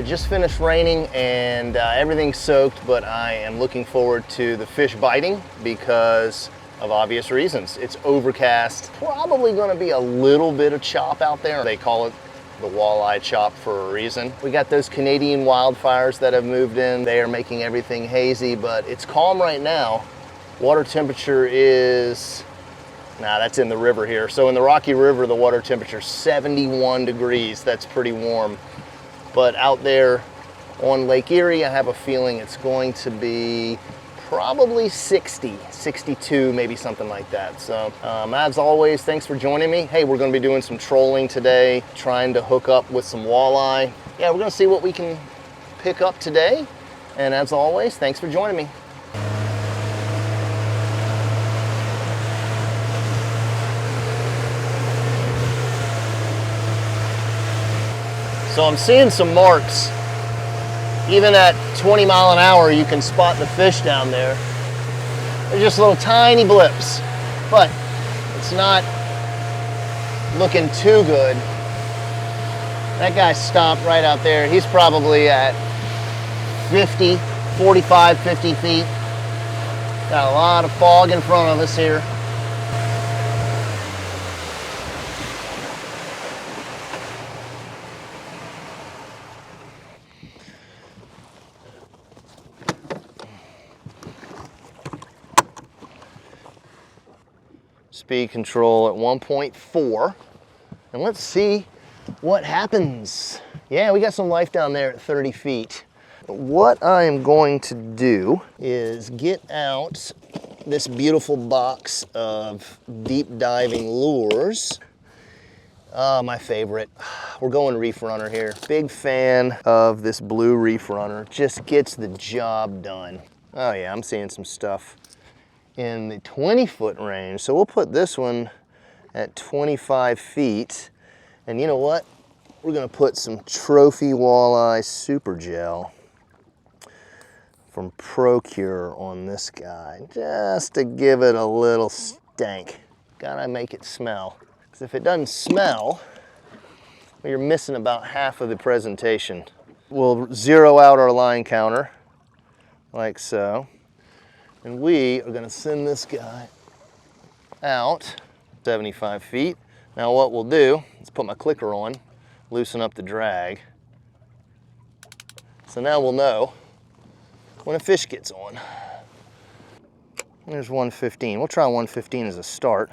just finished raining and everything's soaked, but I am looking forward to the fish biting because of obvious reasons. It's overcast, probably gonna be a little bit of chop out there. They call it the walleye chop for a reason. We got those Canadian wildfires that have moved in. They are making everything hazy, but it's calm right now. Water temperature is, that's in the river here. So in the Rocky River, the water temperature is 71 degrees. That's pretty warm. But out there on Lake Erie, I have a feeling it's going to be probably 60, 62, maybe something like that. So as always, thanks for joining me. Hey, we're gonna be doing some trolling today, trying to hook up with some walleye. Yeah, we're gonna see what we can pick up today. And as always, thanks for joining me. So I'm seeing some marks. Even at 20 mile an hour, you can spot the fish down there. They're just little tiny blips, but it's not looking too good. That guy stopped right out there. He's probably at 50, 45, 50 feet. Got a lot of fog in front of us here. Speed control at 1.4, and let's see what happens. Yeah, we got some life down there at 30 feet. What I am going to do is get out this beautiful box of deep diving lures. My favorite. We're going Reef Runner here. Big fan of this blue Reef Runner. Just gets the job done. Oh yeah, I'm seeing some stuff in the 20-foot range. So we'll put this one at 25 feet. And you know what? We're gonna put some trophy walleye super gel from Procure on this guy, just to give it a little stank. Gotta make it smell. Because if it doesn't smell, well, you're missing about half of the presentation. We'll zero out our line counter, like so. And we are gonna send this guy out 75 feet. Now what we'll do is put my clicker on, loosen up the drag. So now we'll know when a fish gets on. There's 115. We'll try 115 as a start.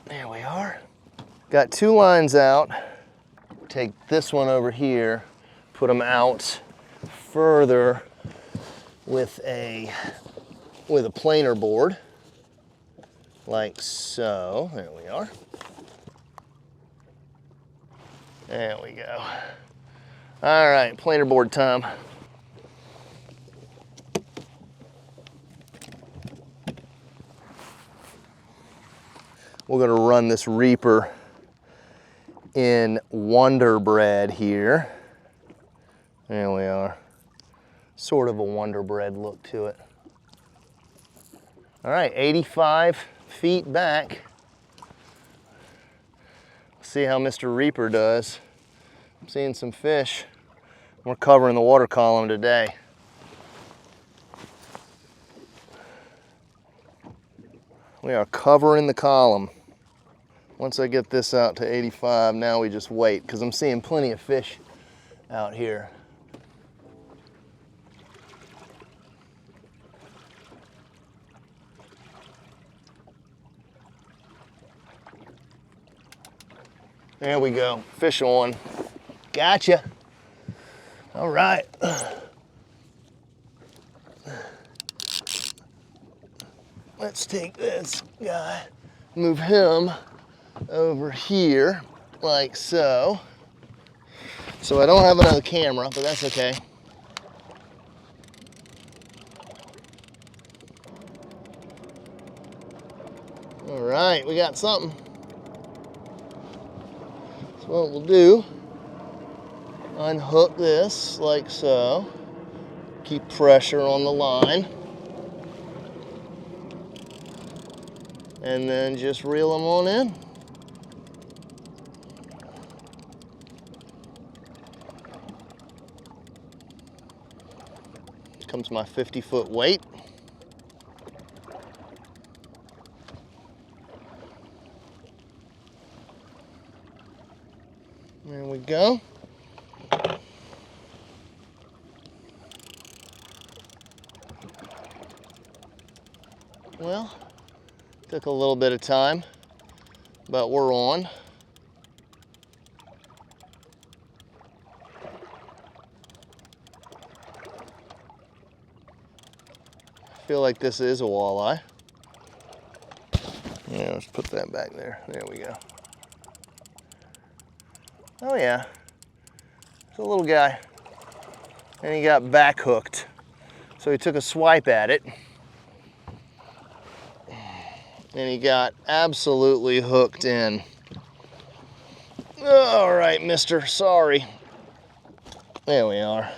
There we are. Got two lines out. Take this one over here, put them out further with a planer board, like so. There we are. There we go. All right, planer board time. We're gonna run this Reaper in Wonder Bread here. There we are. Sort of a Wonder Bread look to it. All right, 85 feet back. See how Mr. Reaper does. I'm seeing some fish. We're covering the water column today. We are covering the column. Once I get this out to 85, now we just wait, because I'm seeing plenty of fish out here. There we go, fish on. Gotcha. All right. Let's take this guy, move him over here, like so. So I don't have another camera, but that's okay. All right, we got something. So what we'll do, unhook this like so, keep pressure on the line, and then just reel them on in. Comes my 50-foot weight. There we go. Well, took a little bit of time, but we're on. I feel like this is a walleye. Yeah, let's put that back there. There we go. Oh yeah, it's a little guy. And he got back hooked. So he took a swipe at it. And he got absolutely hooked in. All right, mister, sorry. There we are.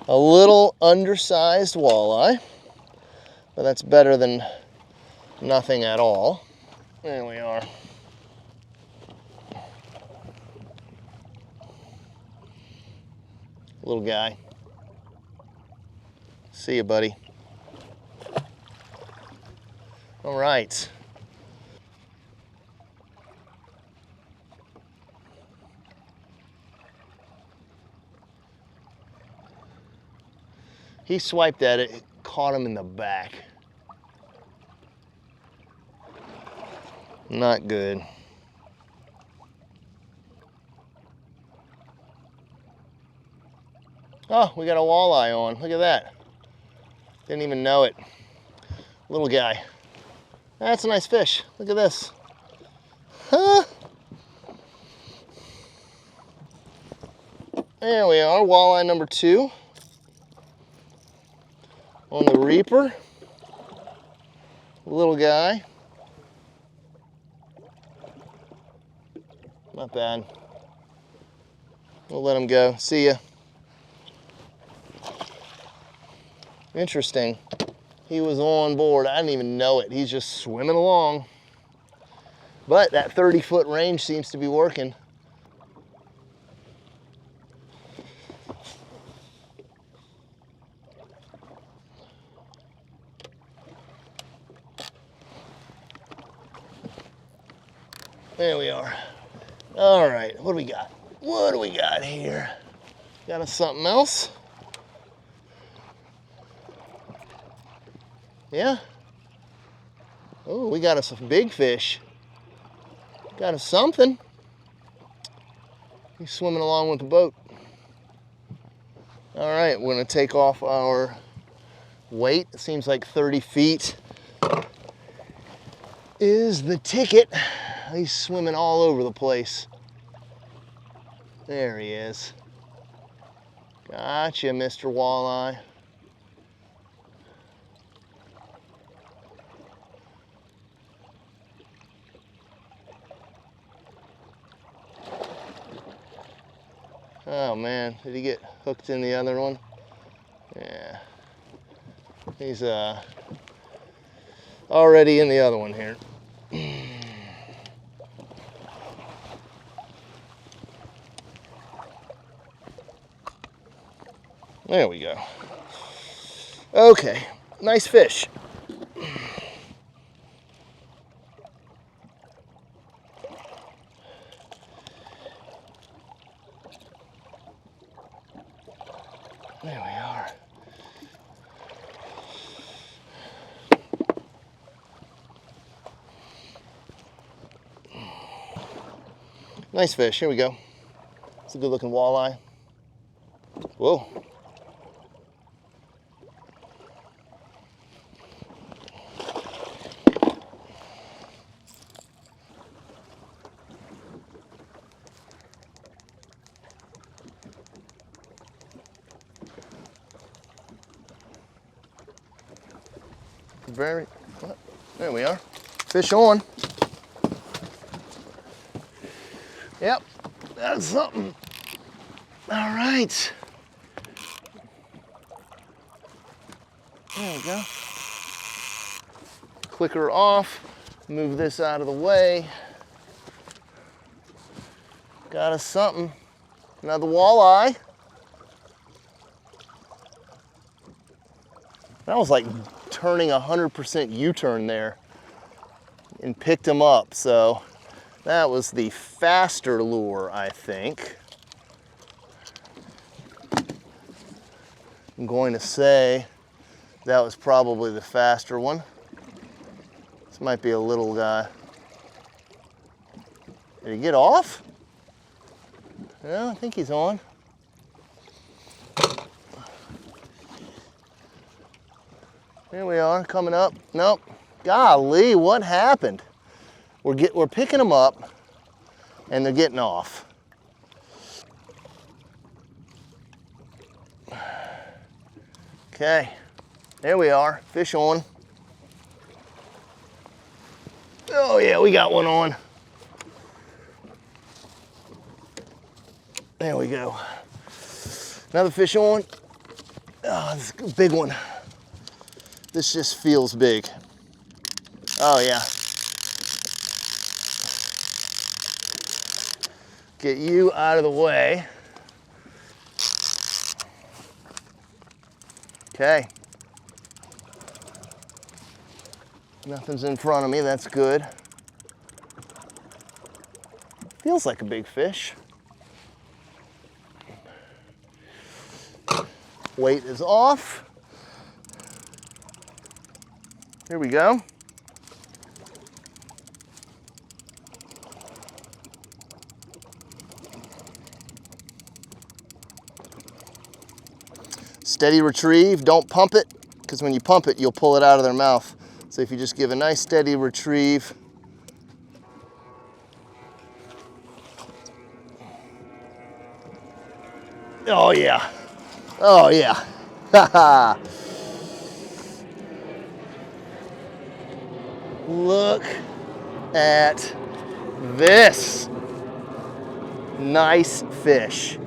A little undersized walleye, but that's better than nothing at all. There we are. Little guy. See you, buddy. All right. He swiped at it, caught him in the back. Not good. Oh, we got a walleye on. Look at that. Didn't even know it. Little guy. That's a nice fish. Look at this. Huh? There we are, walleye number 2. On the reaper. Little guy. Not bad. We'll let him go. See ya. Interesting. He was on board. I didn't even know it. He's just swimming along. But that 30-foot range seems to be working. There we are. All right, what do we got? What do we got here? Got us something else? Yeah? Oh, we got us a big fish. Got us something. He's swimming along with the boat. All right, we're gonna take off our weight. It seems like 30 feet is the ticket. He's swimming all over the place. There he is. Gotcha, Mr. Walleye. Oh man, did he get hooked in the other one? Yeah. He's already in the other one here. There we go. Okay, nice fish. There we are. Nice fish, here we go. It's a good looking walleye. Whoa. There we are. Fish on. Yep, that's something. All right. There we go. Clicker off. Move this out of the way. Got us something. Another walleye. That was like turning 100% U-turn there and picked him up. So that was the faster lure, I think. I'm going to say that was probably the faster one. This might be a little guy. Did he get off? Yeah, I think he's on. Here we are, coming up. Nope. Golly, what happened? We're picking them up, and they're getting off. Okay, there we are, fish on. Oh yeah, we got one on. There we go. Another fish on. Oh, this is a big one. This just feels big. Oh yeah. Get you out of the way. Okay. Nothing's in front of me, that's good. Feels like a big fish. Weight is off. Here we go. Steady retrieve, don't pump it, because when you pump it, you'll pull it out of their mouth. So if you just give a nice steady retrieve. Oh yeah, oh yeah, haha. Look at this. Nice fish.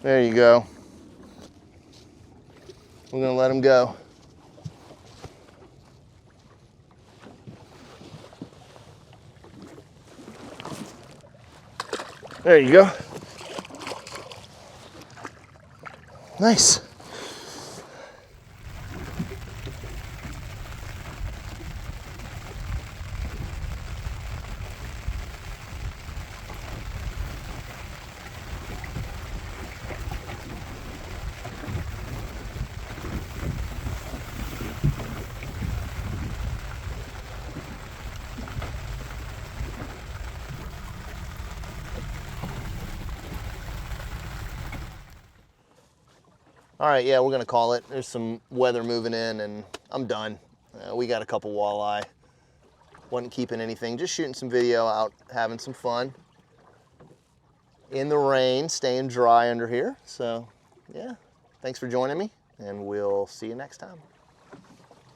There you go. We're gonna let him go. There you go. Nice. All right, yeah, we're gonna call it. There's some weather moving in and I'm done. We got a couple walleye. Wasn't keeping anything, just shooting some video out, having some fun. In the rain, staying dry under here. So yeah, thanks for joining me and we'll see you next time.